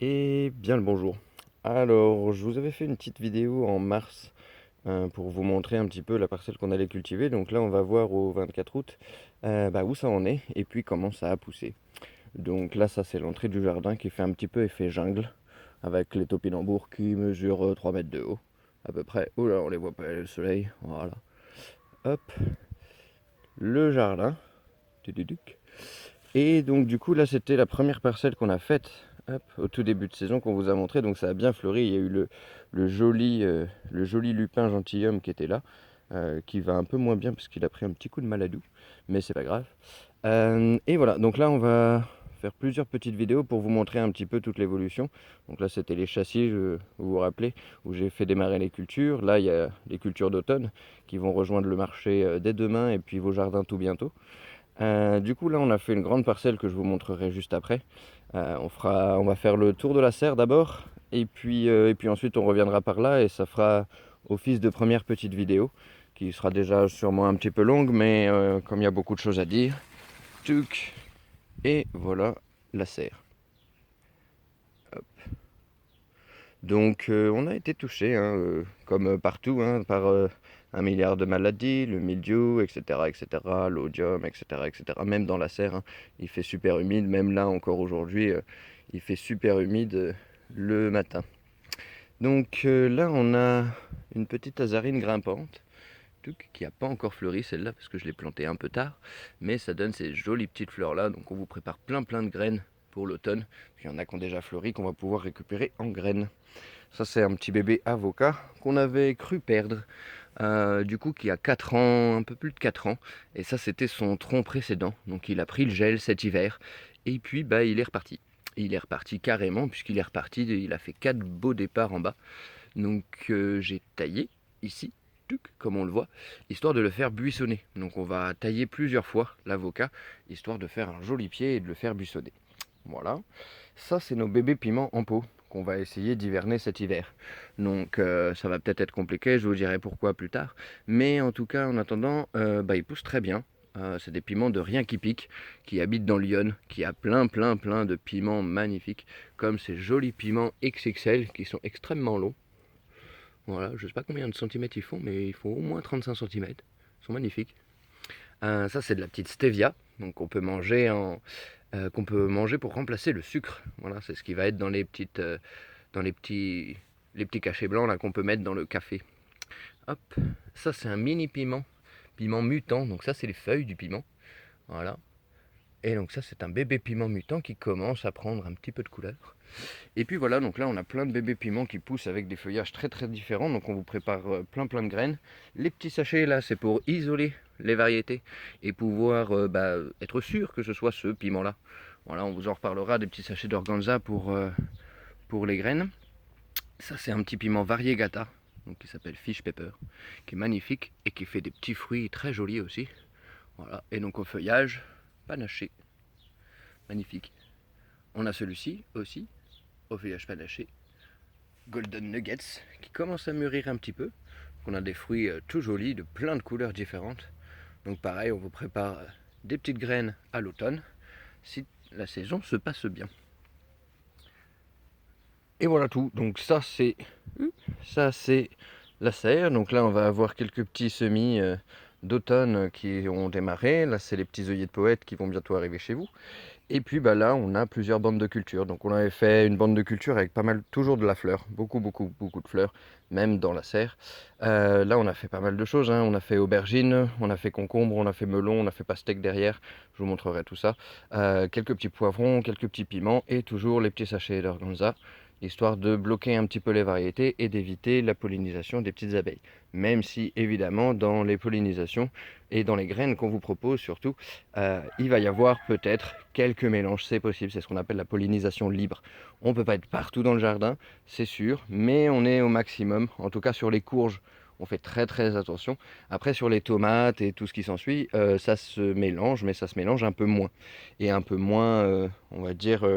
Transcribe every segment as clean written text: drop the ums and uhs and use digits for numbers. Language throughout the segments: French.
Et bien le bonjour. Alors, je vous avais fait une petite vidéo en mars pour vous montrer un petit peu la parcelle qu'on allait cultiver. Donc là, on va voir au 24 août où ça en est et puis comment ça a poussé. Donc là, ça c'est l'entrée du jardin qui fait un petit peu effet jungle avec les topinambours qui mesurent 3 mètres de haut à peu près. Oh là, on les voit pas, le soleil. Voilà. Hop, le jardin. Tududuc. Et donc du coup là c'était la première parcelle qu'on a faite au tout début de saison qu'on vous a montré. Donc ça a bien fleuri, il y a eu le joli lupin gentilhomme qui était là, qui va un peu moins bien parce qu'il a pris un petit coup de maladou, mais c'est pas grave. Et voilà, donc là on va faire plusieurs petites vidéos pour vous montrer un petit peu toute l'évolution. Donc là c'était les châssis, vous vous rappelez, où j'ai fait démarrer les cultures. Là il y a les cultures d'automne qui vont rejoindre le marché dès demain et puis vos jardins tout bientôt. Du coup, là, on a fait une grande parcelle que je vous montrerai juste après. On va faire le tour de la serre d'abord, et puis ensuite on reviendra par là et ça fera office de première petite vidéo qui sera déjà sûrement un petit peu longue, mais comme il y a beaucoup de choses à dire, tuc, et voilà la serre. Donc on a été touché, hein, comme partout, hein, par un milliard de maladies, le mildiou, etc., l'odium, etc. Même dans la serre, hein, il fait super humide, même là encore aujourd'hui, il fait super humide le matin. Donc là on a une petite azarine grimpante, qui n'a pas encore fleuri celle-là parce que je l'ai plantée un peu tard, mais ça donne ces jolies petites fleurs là, donc on vous prépare plein de graines pour l'automne. Puis il y en a qui ont déjà fleuri qu'on va pouvoir récupérer en graines. Ça, c'est un petit bébé avocat qu'on avait cru perdre, du coup, qui a 4 ans, un peu plus de 4 ans. Et ça, c'était son tronc précédent. Donc, il a pris le gel cet hiver. Et puis, bah, il est reparti. Il est reparti carrément, puisqu'il est reparti. Il a fait 4 beaux départs en bas. Donc, j'ai taillé ici, comme on le voit, histoire de le faire buissonner. Donc, on va tailler plusieurs fois l'avocat, histoire de faire un joli pied et de le faire buissonner. Voilà. Ça, c'est nos bébés piments en pot qu'on va essayer d'hiverner cet hiver. Donc, ça va peut-être être compliqué, je vous dirai pourquoi plus tard. Mais en tout cas, en attendant, ils poussent très bien. C'est des piments de rien qui pique, qui habitent dans l'Yonne, qui a plein de piments magnifiques, comme ces jolis piments XXL qui sont extrêmement longs. Voilà, je ne sais pas combien de centimètres ils font, mais ils font au moins 35 centimètres. Ils sont magnifiques. Ça, c'est de la petite stevia, donc qu'on peut manger pour remplacer le sucre. Voilà, c'est ce qui va être dans dans les petits cachets blancs là qu'on peut mettre dans le café. Hop, ça c'est un mini piment mutant. Donc ça c'est les feuilles du piment. Voilà. Et donc ça c'est un bébé piment mutant qui commence à prendre un petit peu de couleur. Et puis voilà, donc là on a plein de bébés piments qui poussent avec des feuillages très différents. Donc on vous prépare plein de graines. Les petits sachets là c'est pour isoler les variétés et pouvoir être sûr que ce soit ce piment là. Voilà, on vous en reparlera des petits sachets d'organza pour les graines. Ça c'est un petit piment variegata, donc qui s'appelle fish pepper, qui est magnifique et qui fait des petits fruits très jolis aussi. Voilà, et donc au feuillage panaché, magnifique. On a celui-ci aussi, au feuillage panaché, Golden Nuggets, qui commence à mûrir un petit peu. On a des fruits tout jolis, de plein de couleurs différentes. Donc pareil, on vous prépare des petites graines à l'automne, si la saison se passe bien. Et voilà tout. Donc ça c'est la serre. Donc là on va avoir quelques petits semis d'automne qui ont démarré. Là c'est les petits œillets de poète qui vont bientôt arriver chez vous. Et puis bah là on a plusieurs bandes de culture. Donc on avait fait une bande de culture avec pas mal, toujours de la fleur, beaucoup de fleurs, même dans la serre. Là on a fait pas mal de choses, hein. On a fait aubergine, on a fait concombre, on a fait melon, on a fait pastèque derrière. Je vous montrerai tout ça. Quelques petits poivrons, quelques petits piments et toujours les petits sachets d'organza, histoire de bloquer un petit peu les variétés et d'éviter la pollinisation des petites abeilles. Même si évidemment dans les pollinisations et dans les graines qu'on vous propose surtout, il va y avoir peut-être quelques mélanges, c'est possible, c'est ce qu'on appelle la pollinisation libre. On ne peut pas être partout dans le jardin, c'est sûr, mais on est au maximum, en tout cas sur les courges, on fait très attention. Après sur les tomates et tout ce qui s'ensuit, ça se mélange, mais ça se mélange un peu moins. Et un peu moins, on va dire,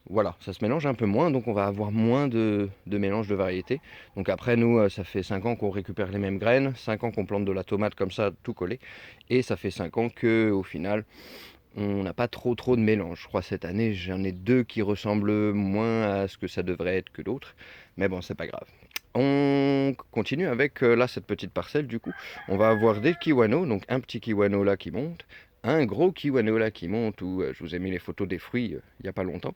voilà, ça se mélange un peu moins, donc on va avoir moins de mélange de variétés. Donc après, nous, ça fait 5 ans qu'on récupère les mêmes graines, 5 ans qu'on plante de la tomate comme ça, tout collé, et ça fait 5 ans que, au final, on n'a pas trop de mélange. Je crois cette année, j'en ai deux qui ressemblent moins à ce que ça devrait être que d'autres. Mais bon, c'est pas grave. On continue avec là cette petite parcelle du coup. On va avoir des kiwanos, donc un petit kiwano là qui monte, un gros kiwano là qui monte où je vous ai mis les photos des fruits il n'y a pas longtemps.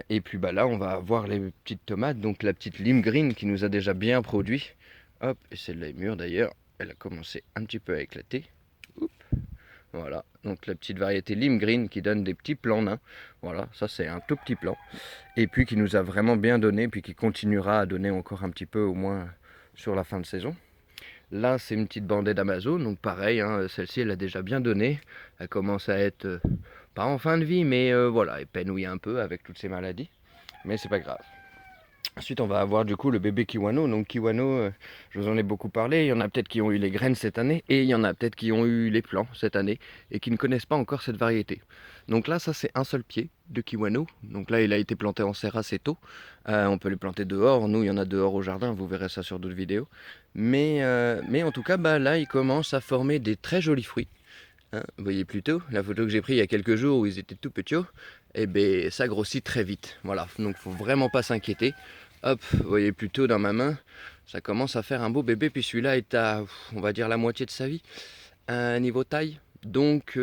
Et puis bah là on va avoir les petites tomates, donc la petite lime green qui nous a déjà bien produit. Hop, et celle-là est mûre d'ailleurs, elle a commencé un petit peu à éclater. Oups. Voilà, donc la petite variété lime green qui donne des petits plants nains. Voilà, ça c'est un tout petit plant. Et puis qui nous a vraiment bien donné, puis qui continuera à donner encore un petit peu au moins sur la fin de saison. Là c'est une petite bandée d'Amazon, donc pareil, hein, celle-ci elle a déjà bien donné. Elle commence à être, pas en fin de vie, mais voilà, épanouie un peu avec toutes ces maladies. Mais c'est pas grave. Ensuite, on va avoir du coup le bébé Kiwano. Donc Kiwano, je vous en ai beaucoup parlé. Il y en a peut-être qui ont eu les graines cette année et il y en a peut-être qui ont eu les plants cette année et qui ne connaissent pas encore cette variété. Donc là, ça c'est un seul pied de Kiwano. Donc là, il a été planté en serre assez tôt. On peut les planter dehors. Nous, il y en a dehors au jardin. Vous verrez ça sur d'autres vidéos. Mais en tout cas, bah, là, il commence à former des très jolis fruits. Hein, vous voyez plutôt la photo que j'ai prise il y a quelques jours où ils étaient tout petits, et ben ça grossit très vite. Voilà, donc faut vraiment pas s'inquiéter. Hop, vous voyez plutôt dans ma main, ça commence à faire un beau bébé. Puis celui-là est à, on va dire, la moitié de sa vie, à un niveau taille. Donc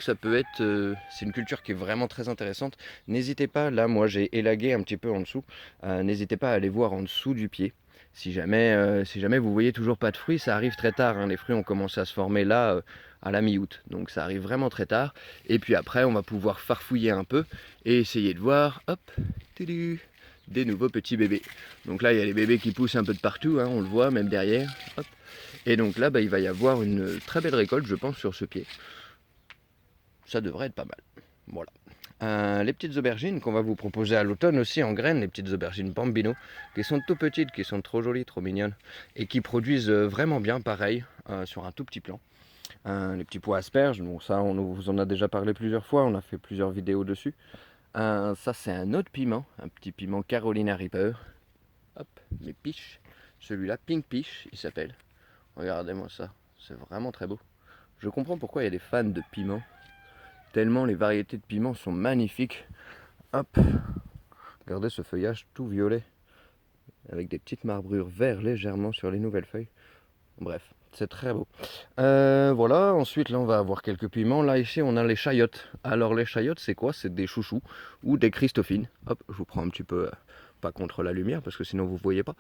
ça peut être, c'est une culture qui est vraiment très intéressante. N'hésitez pas, là moi j'ai élagué un petit peu en dessous. N'hésitez pas à aller voir en dessous du pied. Si jamais vous voyez toujours pas de fruits, ça arrive très tard, hein. Les fruits ont commencé à se former là à la mi-août, donc ça arrive vraiment très tard. Et puis après, on va pouvoir farfouiller un peu et essayer de voir, hop, des nouveaux petits bébés. Donc là, il y a les bébés qui poussent un peu de partout, hein, on le voit, même derrière. Hop. Et donc là, bah, il va y avoir une très belle récolte, je pense, sur ce pied. Ça devrait être pas mal. Voilà. Les petites aubergines qu'on va vous proposer à l'automne aussi en graines, les petites aubergines Bambino, qui sont tout petites, qui sont trop jolies, trop mignonnes, et qui produisent vraiment bien, pareil, sur un tout petit plan. Les petits pois asperges, bon ça on vous en a déjà parlé plusieurs fois, on a fait plusieurs vidéos dessus. Ça c'est un autre piment, un petit piment Carolina Reaper. Hop, mes piches. Celui-là, Pink Peach, il s'appelle. Regardez-moi ça, c'est vraiment très beau. Je comprends pourquoi il y a des fans de piment, tellement les variétés de piments sont magnifiques. Hop, regardez ce feuillage tout violet, avec des petites marbrures vert légèrement sur les nouvelles feuilles. Bref, c'est très beau. Voilà, ensuite là on va avoir quelques piments. Là ici on a les chayotes. Alors les chayotes c'est quoi? C'est des chouchous ou des christophines. Hop, je vous prends un petit peu, pas contre la lumière parce que sinon vous ne voyez pas.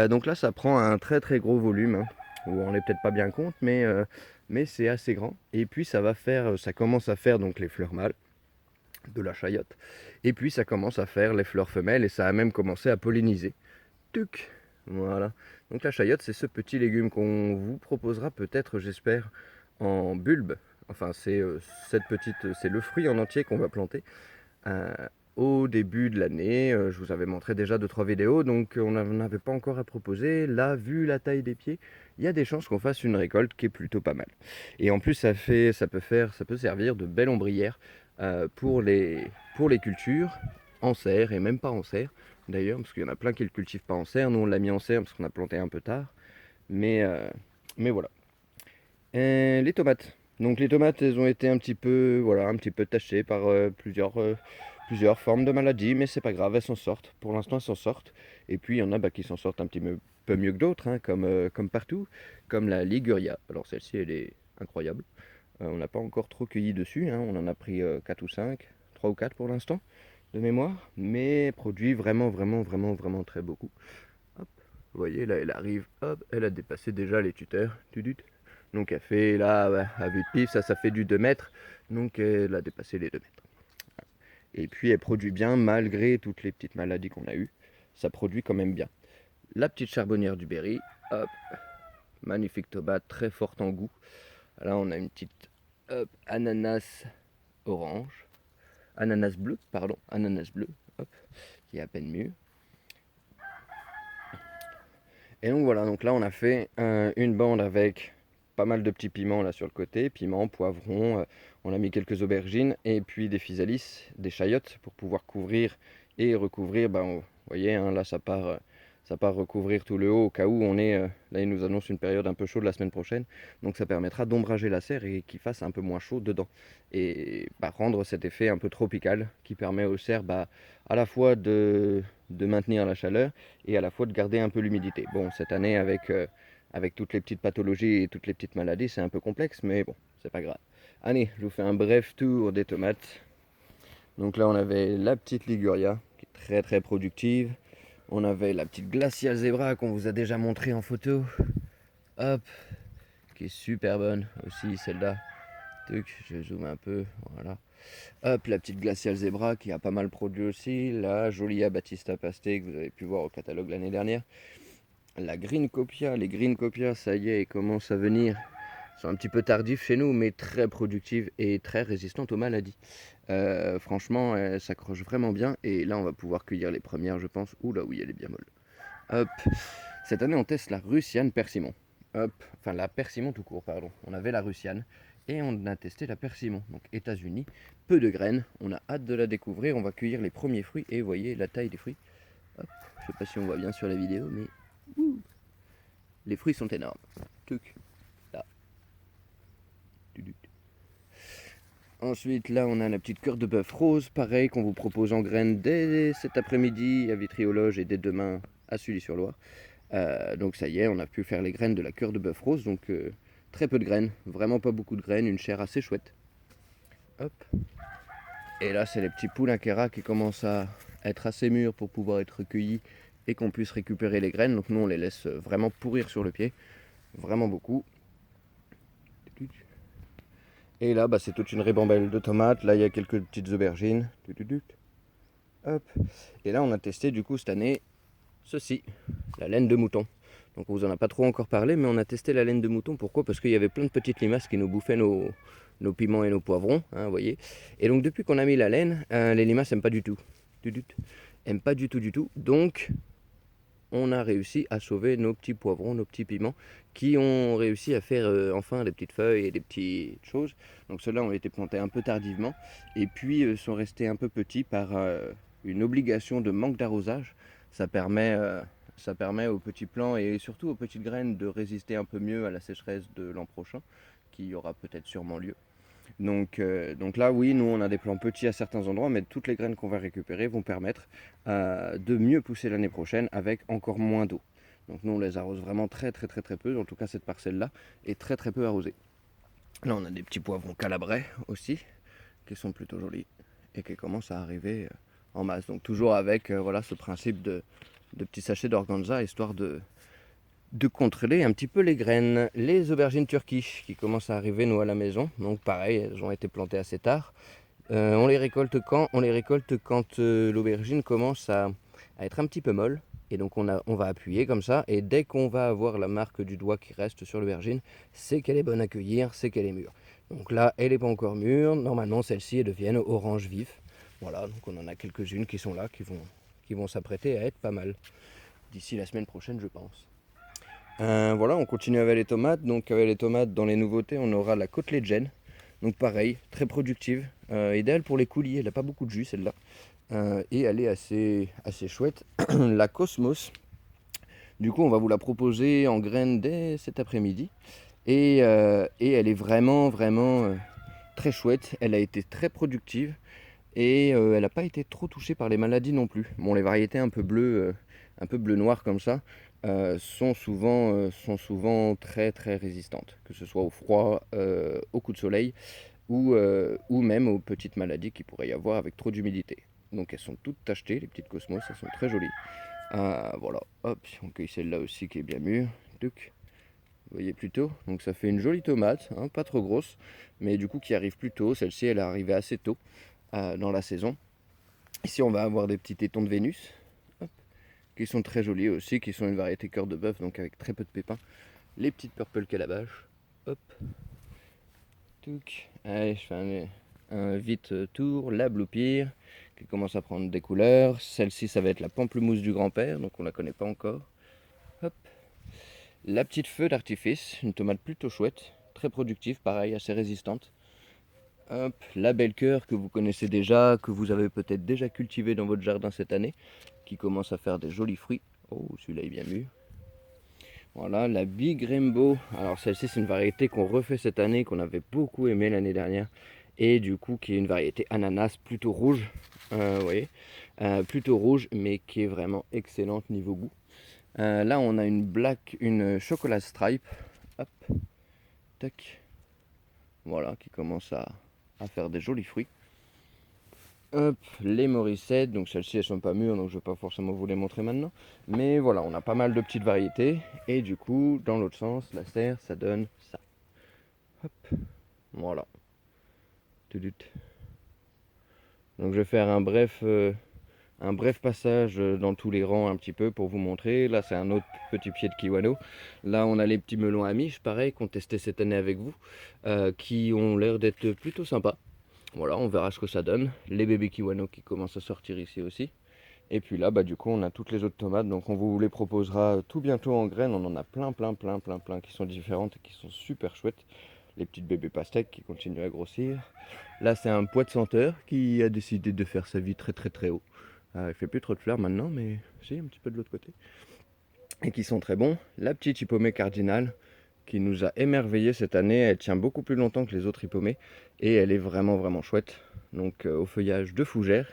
Donc là ça prend un très très gros volume, hein. Vous on n'est peut-être pas bien compte, mais c'est assez grand. Et puis ça commence à faire donc les fleurs mâles de la chayote. Et puis ça commence à faire les fleurs femelles et ça a même commencé à polliniser. Tuc. Voilà. Donc la chayote, c'est ce petit légume qu'on vous proposera peut-être, j'espère, en bulbe. Enfin, c'est le fruit en entier qu'on va planter euh, au début de l'année. Je vous avais montré déjà 2-3 vidéos, donc on n'en avait pas encore à proposer. Là, vu la taille des pieds, il y a des chances qu'on fasse une récolte qui est plutôt pas mal. Et en plus, ça peut servir de belle ombrière pour les cultures en serre et même pas en serre d'ailleurs, parce qu'il y en a plein qui ne le cultivent pas en serre. Nous, on l'a mis en serre parce qu'on a planté un peu tard. Mais voilà. Les tomates. Donc les tomates, elles ont été un petit peu tachées par plusieurs formes de maladies, mais c'est pas grave, elles s'en sortent. Pour l'instant, elles s'en sortent. Et puis il y en a qui s'en sortent un petit peu mieux que d'autres, hein, comme partout, comme la liguria. Alors celle-ci, elle est incroyable. On n'a pas encore trop cueilli dessus, hein. On en a pris 4 ou 5, 3 ou 4 pour l'instant de mémoire, mais produit vraiment, vraiment, vraiment, vraiment très beaucoup. Hop, vous voyez, là, elle arrive, hop, elle a dépassé déjà les tuteurs. Tudut. Donc, elle fait, là, ouais, à vue de pif, ça fait du 2 mètres. Donc, elle a dépassé les 2 mètres. Et puis, elle produit bien, malgré toutes les petites maladies qu'on a eues. Ça produit quand même bien. La petite charbonnière du Berry, hop, magnifique tomate, très forte en goût. Là, on a une petite, hop, ananas orange. Ananas bleu, pardon, ananas bleu, hop, qui est à peine mûr. Et donc voilà, donc là on a fait une bande avec pas mal de petits piments là sur le côté, piments, poivrons, on a mis quelques aubergines et puis des physalis, des chayotes pour pouvoir couvrir et recouvrir. Vous voyez, hein, là ça part recouvrir tout le haut au cas où on est, là il nous annonce une période un peu chaude la semaine prochaine, donc ça permettra d'ombrager la serre et qu'il fasse un peu moins chaud dedans. Et rendre cet effet un peu tropical qui permet aux serres à la fois de maintenir la chaleur et à la fois de garder un peu l'humidité. Bon, cette année avec toutes les petites pathologies et toutes les petites maladies, c'est un peu complexe, mais bon, c'est pas grave. Allez, je vous fais un bref tour des tomates. Donc là, on avait la petite Liguria, qui est très très productive. On avait la petite Glacial Zebra qu'on vous a déjà montré en photo. Hop, qui est super bonne aussi, celle-là. Je zoome un peu, voilà. Hop, la petite Glacial Zebra qui a pas mal produit aussi. La Jolia Battista Paste que vous avez pu voir au catalogue l'année dernière. La Green Copia, les Green Copia, ça y est, ils commencent à venir. Ils sont un petit peu tardifs chez nous, mais très productives et très résistantes aux maladies. Franchement, elle s'accroche vraiment bien. Et là, on va pouvoir cueillir les premières, je pense. Ouh là, oui, elle est bien molle. Hop. Cette année, on teste la Russiane Persimon. Hop. Enfin, la Persimon tout court, pardon. On avait la Russiane et on a testé la Persimon. Donc, États-Unis, peu de graines. On a hâte de la découvrir. On va cueillir les premiers fruits et vous voyez la taille des fruits. Hop. Je sais pas si on voit bien sur la vidéo, mais les fruits sont énormes. Tuc. Là. Ensuite, là, on a la petite cœur de bœuf rose, pareil, qu'on vous propose en graines dès cet après-midi à Vitry-aux-Loges et dès demain à Sully-sur-Loire. Donc ça y est, on a pu faire les graines de la cœur de bœuf rose, donc très peu de graines, vraiment pas beaucoup de graines, une chair assez chouette. Hop. Et là, c'est les petits poules Akera qui commencent à être assez mûrs pour pouvoir être cueillis et qu'on puisse récupérer les graines. Donc nous, on les laisse vraiment pourrir sur le pied, vraiment beaucoup. Et là, c'est toute une ribambelle de tomates. Là, il y a quelques petites aubergines. Hop. Et là, on a testé du coup cette année ceci, la laine de mouton. Donc on vous en a pas trop encore parlé, mais on a testé la laine de mouton. Pourquoi? Parce qu'il y avait plein de petites limaces qui nous bouffaient nos piments et nos poivrons, hein, vous voyez. Et donc depuis qu'on a mis la laine, les limaces n'aiment pas du tout. Aiment pas du tout. Donc on a réussi à sauver nos petits poivrons, nos petits piments, qui ont réussi à faire enfin des petites feuilles et des petites choses. Donc ceux-là ont été plantés un peu tardivement, et puis sont restés un peu petits par une obligation de manque d'arrosage. Ça permet aux petits plants et surtout aux petites graines de résister un peu mieux à la sécheresse de l'an prochain, qui aura peut-être sûrement lieu. Donc là, oui, nous on a des plants petits à certains endroits, mais toutes les graines qu'on va récupérer vont permettre de mieux pousser l'année prochaine avec encore moins d'eau. Donc nous on les arrose vraiment très peu, en tout cas cette parcelle-là est très peu arrosée. Là on a des petits poivrons calabrais aussi, qui sont plutôt jolis et qui commencent à arriver en masse. Donc toujours avec voilà, ce principe de petits sachets d'organza, histoire de contrôler un petit peu les graines. Les aubergines turquiches qui commencent à arriver nous à la maison, donc pareil, elles ont été plantées assez tard. On les récolte quand? On les récolte quand l'aubergine commence à être un petit peu molle. Et donc on va appuyer comme ça, et dès qu'on va avoir la marque du doigt qui reste sur l'aubergine, c'est qu'elle est bonne à cueillir, c'est qu'elle est mûre. Donc là, elle n'est pas encore mûre, normalement celles-ci elles deviennent orange vif. Voilà, donc on en a quelques-unes qui sont là, qui vont s'apprêter à être pas mal. D'ici la semaine prochaine, je pense. Voilà, on continue avec les tomates. Donc avec les tomates, dans les nouveautés, on aura la côtelette Gênes. Donc pareil, très productive, idéale pour les coulis. Elle n'a pas beaucoup de jus celle-là, et elle est assez chouette. La Cosmos, du coup, on va vous la proposer en graines dès cet après-midi, et elle est vraiment très chouette. Elle a été très productive et elle n'a pas été trop touchée par les maladies non plus. Bon, les variétés un peu bleu noir comme ça, sont souvent très résistantes, que ce soit au froid, au coup de soleil, ou même aux petites maladies qu'il pourrait y avoir avec trop d'humidité. Donc elles sont toutes tachetées, les petites cosmos, elles sont très jolies. Voilà, hop, on cueille celle-là aussi qui est bien mûre. Tuc. Vous voyez plutôt, donc ça fait une jolie tomate, hein, pas trop grosse, mais du coup qui arrive plus tôt. Celle-ci elle est arrivée assez tôt dans la saison. Ici on va avoir des petits tétons de Vénus, hop, qui sont très jolis aussi, qui sont une variété cœur de bœuf, donc avec très peu de pépins. Les petites purple calabash, hop, touc. Allez, je fais un vite tour. La blue pear, qui commence à prendre des couleurs. Celle-ci, ça va être la pamplemousse du grand-père, donc on la connaît pas encore. Hop. La petite feu d'artifice, une tomate plutôt chouette, très productive, pareil, assez résistante. Hop, la belle cœur que vous connaissez déjà, que vous avez peut-être déjà cultivée dans votre jardin cette année, qui commence à faire des jolis fruits. Oh, celui-là est bien mûr. Voilà, la Big Rainbow. Alors celle-ci, c'est une variété qu'on refait cette année, qu'on avait beaucoup aimé l'année dernière. Et du coup, qui est une variété ananas plutôt rouge. Vous voyez, plutôt rouge, mais qui est vraiment excellente niveau goût. Là, on a une chocolat stripe. Hop, tac. Voilà, qui commence à faire des jolis fruits. Hop, les Morissette, donc celles-ci elles sont pas mûres, donc je vais pas forcément vous les montrer maintenant. Mais voilà, on a pas mal de petites variétés. Et du coup, dans l'autre sens, la serre, ça donne ça. Hop, voilà. Tudut. Donc je vais faire un bref passage dans tous les rangs un petit peu pour vous montrer. Là, c'est un autre petit pied de Kiwano. Là, on a les petits melons Amish, pareil, qu'on testait cette année avec vous, qui ont l'air d'être plutôt sympas. Voilà, on verra ce que ça donne. Les bébés Kiwano qui commencent à sortir ici aussi. Et puis là, bah, du coup, on a toutes les autres tomates. Donc on vous les proposera tout bientôt en graines. On en a plein qui sont différentes et qui sont super chouettes. Les petites bébés pastèques qui continuent à grossir. Là, c'est un pois de senteur qui a décidé de faire sa vie très haut. Il fait plus trop de fleurs maintenant, mais si, un petit peu de l'autre côté. Et qui sont très bons. La petite hippomée cardinale qui nous a émerveillé cette année. Elle tient beaucoup plus longtemps que les autres hippomées. Et elle est vraiment chouette. Donc au feuillage de fougère.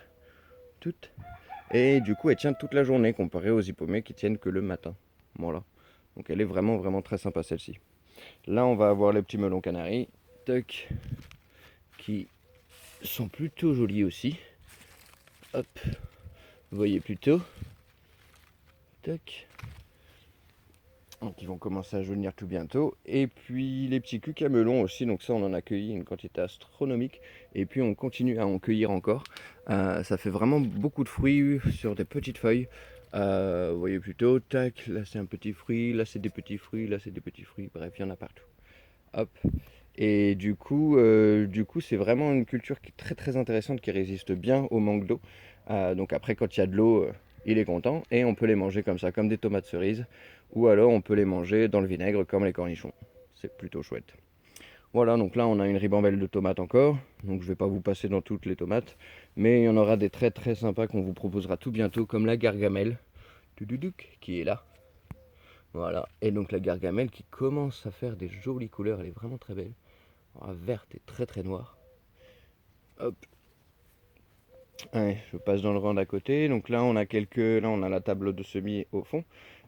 Toutes. Et du coup, elle tient toute la journée comparée aux hippomées qui tiennent que le matin. Voilà. Donc elle est vraiment très sympa celle-ci. Là, on va avoir les petits melons canaris. Toc. Qui sont plutôt jolis aussi. Hop. Vous voyez plutôt. Tac. Donc ils vont commencer à jaunir tout bientôt. Et puis les petits cucamelons aussi. Donc ça, on en a cueilli une quantité astronomique. Et puis on continue à en cueillir encore. Ça fait vraiment beaucoup de fruits sur des petites feuilles. Vous voyez plutôt, tac, là c'est un petit fruit, là c'est des petits fruits, là c'est des petits fruits. Bref, il y en a partout. Hop. Et du coup, c'est vraiment une culture qui est très intéressante, qui résiste bien au manque d'eau. Donc après, quand il y a de l'eau, il est content. Et on peut les manger comme ça, comme des tomates cerises. Ou alors on peut les manger dans le vinaigre, comme les cornichons. C'est plutôt chouette. Voilà, donc là on a une ribambelle de tomates encore. Donc je vais pas vous passer dans toutes les tomates. Mais il y en aura des très sympas qu'on vous proposera tout bientôt, comme la gargamelle. Qui est là. Voilà, et donc la gargamelle qui commence à faire des jolies couleurs, elle est vraiment très belle. Verte et très noire. Hop. Allez, je passe dans le rang d'à côté. Donc là on a la table de semis au fond.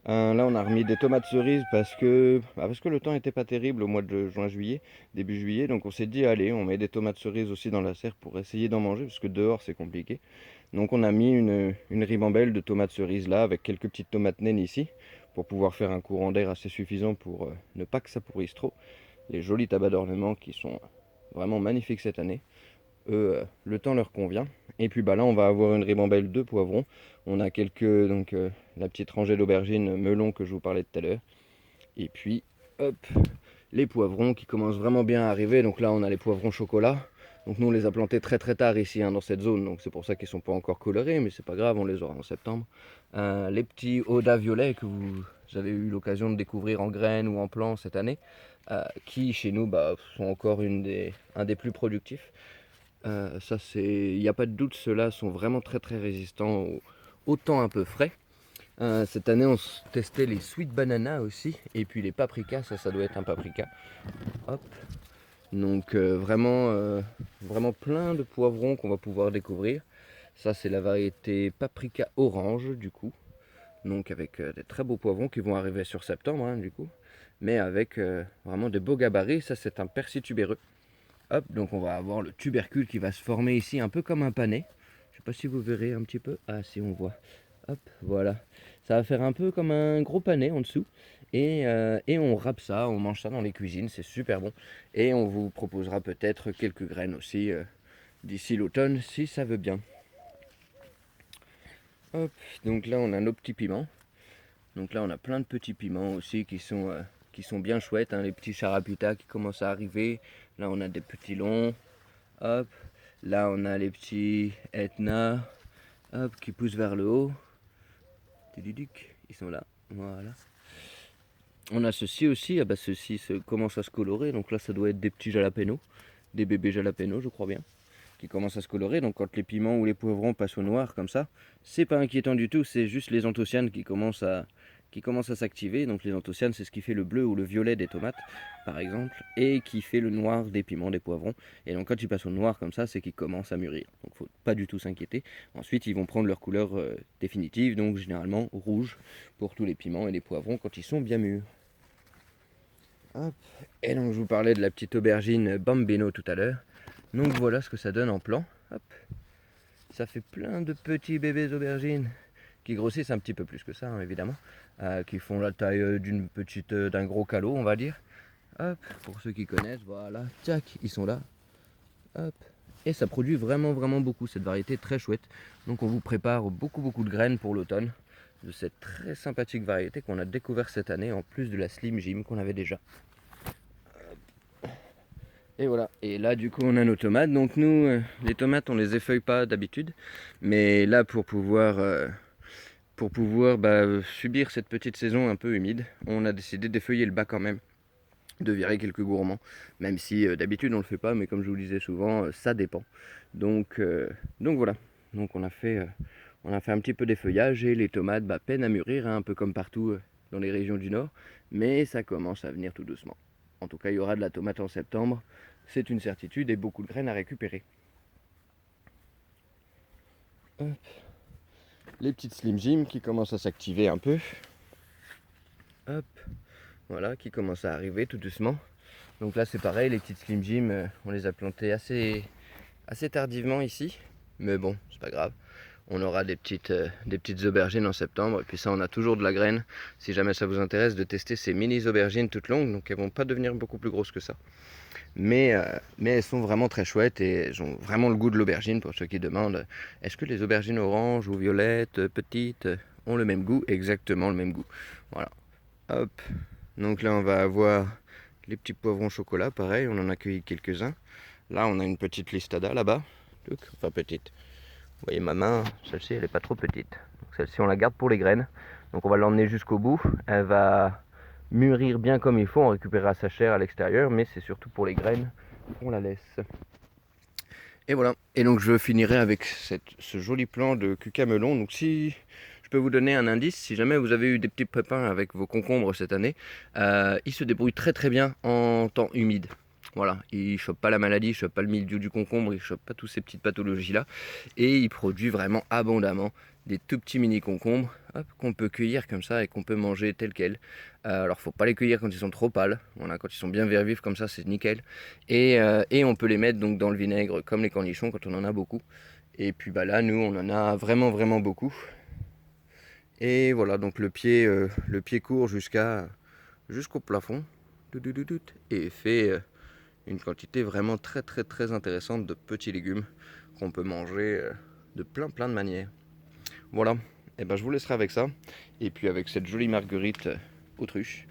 Là on a remis des tomates cerises parce que le temps n'était pas terrible au mois de juin-juillet, début juillet. Donc on s'est dit allez, on met des tomates cerises aussi dans la serre pour essayer d'en manger parce que dehors c'est compliqué. Donc on a mis une ribambelle de tomates cerises là avec quelques petites tomates naines ici pour pouvoir faire un courant d'air assez suffisant pour ne pas que ça pourrisse trop. Les jolis tabacs d'ornement qui sont vraiment magnifiques cette année. Eux, le temps leur convient. Et puis bah là, on va avoir une ribambelle de poivrons. On a la petite rangée d'aubergines melon que je vous parlais tout à l'heure. Et puis, hop, les poivrons qui commencent vraiment bien à arriver. Donc là, on a les poivrons chocolat. Donc nous, on les a plantés très tard ici, dans cette zone. Donc c'est pour ça qu'ils ne sont pas encore colorés, mais c'est pas grave, on les aura en septembre. Les petits Oda violets que vous avez eu l'occasion de découvrir en graines ou en plants cette année, qui chez nous sont encore un des plus productifs. Il n'y a pas de doute, ceux-là sont vraiment très résistants au temps un peu frais. Cette année, on testait les sweet banana aussi, et puis les paprikas, ça doit être un paprika. Hop. Donc vraiment plein de poivrons qu'on va pouvoir découvrir. Ça, c'est la variété paprika orange du coup. Donc avec des très beaux poivrons qui vont arriver sur septembre du coup. Mais avec vraiment des beaux gabarits. Ça, c'est un persil tubéreux. Hop, donc on va avoir le tubercule qui va se former ici un peu comme un panais. Je sais pas si vous verrez un petit peu. Ah si, on voit. Hop, voilà. Ça va faire un peu comme un gros panais en dessous. Et on râpe ça, on mange ça dans les cuisines, c'est super bon. Et on vous proposera peut-être quelques graines aussi d'ici l'automne si ça veut bien. Hop, donc là on a nos petits piments. Donc là on a plein de petits piments aussi qui sont bien chouettes, les petits charaputas qui commencent à arriver. Là on a des petits longs. Hop, là on a les petits Etna, hop, qui poussent vers le haut. Ils sont là, voilà. On a ceci aussi, ceci commence à se colorer, donc là ça doit être des petits jalapenos, des bébés jalapenos je crois bien. qui commencent à se colorer. Donc quand les piments ou les poivrons passent au noir comme ça, c'est pas inquiétant du tout, c'est juste les anthocyanes qui commencent à s'activer. Donc les anthocyanes, c'est ce qui fait le bleu ou le violet des tomates, par exemple, et qui fait le noir des piments, des poivrons. Et donc quand ils passent au noir comme ça, c'est qu'ils commencent à mûrir. Donc faut pas du tout s'inquiéter. Ensuite, ils vont prendre leur couleur définitive, donc généralement rouge pour tous les piments et les poivrons quand ils sont bien mûrs. Hop. Et donc je vous parlais de la petite aubergine Bambino tout à l'heure. Donc voilà ce que ça donne en plan. Hop. Ça fait plein de petits bébés aubergines qui grossissent un petit peu plus que ça, hein, évidemment, qui font la taille d'un gros calot, on va dire. Hop, pour ceux qui connaissent, voilà, tac, ils sont là. Hop. Et ça produit vraiment beaucoup, cette variété très chouette. Donc on vous prépare beaucoup de graines pour l'automne de cette très sympathique variété qu'on a découvert cette année, en plus de la Slim Jim qu'on avait déjà. Et voilà, et là du coup on a nos tomates. Donc nous, les tomates on les effeuille pas d'habitude, mais là pour pouvoir subir cette petite saison un peu humide, on a décidé d'effeuiller le bas quand même, de virer quelques gourmands, même si d'habitude on le fait pas, mais comme je vous le disais souvent, ça dépend. Donc voilà, donc on a fait un petit peu d'effeuillage et les tomates peinent à mûrir, hein, un peu comme partout dans les régions du nord, mais ça commence à venir tout doucement. En tout cas, il y aura de la tomate en septembre, c'est une certitude, et beaucoup de graines à récupérer. Hop. Les petites Slim Jim qui commencent à s'activer un peu. Hop. Voilà, qui commencent à arriver tout doucement. Donc là c'est pareil, les petites Slim Jim, on les a plantées assez tardivement ici. Mais bon, c'est pas grave. On aura des petites aubergines en septembre. Et puis ça, on a toujours de la graine. Si jamais ça vous intéresse de tester ces mini aubergines toutes longues. Donc elles vont pas devenir beaucoup plus grosses que ça. Mais elles sont vraiment très chouettes et elles ont vraiment le goût de l'aubergine. Pour ceux qui demandent, est-ce que les aubergines oranges ou violettes, petites, ont le même goût? Exactement le même goût. Voilà. Hop. Donc là, on va avoir les petits poivrons chocolat. Pareil, on en a cueilli quelques-uns. Là, on a une petite listada là-bas. Enfin, petite. Vous voyez ma main, celle-ci, elle n'est pas trop petite. Donc celle-ci, on la garde pour les graines. Donc on va l'emmener jusqu'au bout. Elle va mûrir bien comme il faut. On récupérera sa chair à l'extérieur, mais c'est surtout pour les graines qu'on la laisse. Et voilà. Et donc je finirai avec ce joli plan de cucamelon. Donc si je peux vous donner un indice, si jamais vous avez eu des petits pépins avec vos concombres cette année, ils se débrouillent très bien en temps humide. Voilà, il ne chope pas la maladie, il ne chope pas le mildiou du concombre, il ne chope pas toutes ces petites pathologies-là. Et il produit vraiment abondamment des tout petits mini concombres qu'on peut cueillir comme ça et qu'on peut manger tel quel. Alors, faut pas les cueillir quand ils sont trop pâles. Voilà, quand ils sont bien vert vifs comme ça, c'est nickel. Et on peut les mettre donc dans le vinaigre comme les cornichons quand on en a beaucoup. Et puis là, nous, on en a vraiment beaucoup. Et voilà, donc le pied court jusqu'au plafond. Et fait une quantité vraiment très intéressante de petits légumes qu'on peut manger de plein de manières. Voilà, et je vous laisserai avec ça, et puis avec cette jolie marguerite autruche,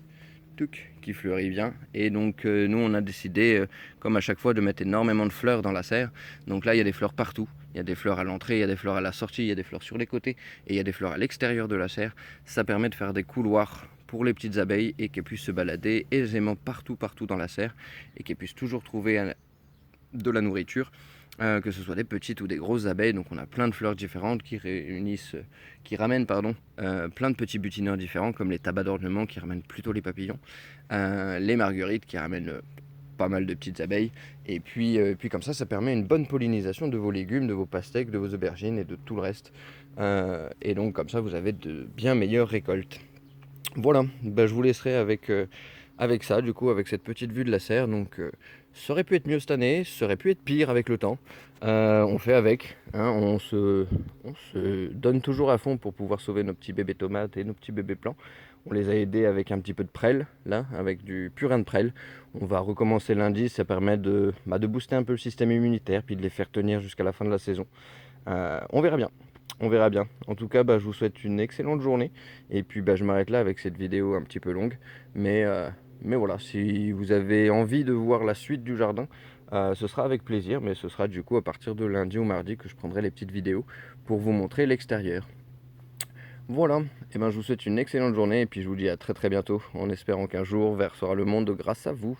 qui fleurit bien. Et donc nous on a décidé, comme à chaque fois, de mettre énormément de fleurs dans la serre. Donc là il y a des fleurs partout, il y a des fleurs à l'entrée, il y a des fleurs à la sortie, il y a des fleurs sur les côtés, et il y a des fleurs à l'extérieur de la serre. Ça permet de faire des couloirs pour les petites abeilles et qu'elles puissent se balader aisément partout dans la serre et qu'elles puissent toujours trouver de la nourriture, que ce soit des petites ou des grosses abeilles. Donc on a plein de fleurs différentes qui ramènent plein de petits butineurs différents, comme les tabacs d'ornement qui ramènent plutôt les papillons, les marguerites qui ramènent pas mal de petites abeilles, et puis comme ça permet une bonne pollinisation de vos légumes, de vos pastèques, de vos aubergines et de tout le reste, et donc comme ça vous avez de bien meilleures récoltes. Voilà, je vous laisserai avec ça, du coup, avec cette petite vue de la serre. Donc ça aurait pu être mieux cette année, ça aurait pu être pire avec le temps. On fait avec, hein, on se donne toujours à fond pour pouvoir sauver nos petits bébés tomates et nos petits bébés plants. On les a aidés avec un petit peu de prêle, là, avec du purin de prêle. On va recommencer lundi, ça permet de booster un peu le système immunitaire, puis de les faire tenir jusqu'à la fin de la saison. On verra bien. On verra bien. En tout cas, je vous souhaite une excellente journée. Et puis, je m'arrête là avec cette vidéo un petit peu longue. Mais voilà, si vous avez envie de voir la suite du jardin, ce sera avec plaisir. Mais ce sera du coup à partir de lundi ou mardi que je prendrai les petites vidéos pour vous montrer l'extérieur. Voilà, et je vous souhaite une excellente journée. Et puis, je vous dis à très bientôt, en espérant qu'un jour, vert sera le monde grâce à vous.